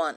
1،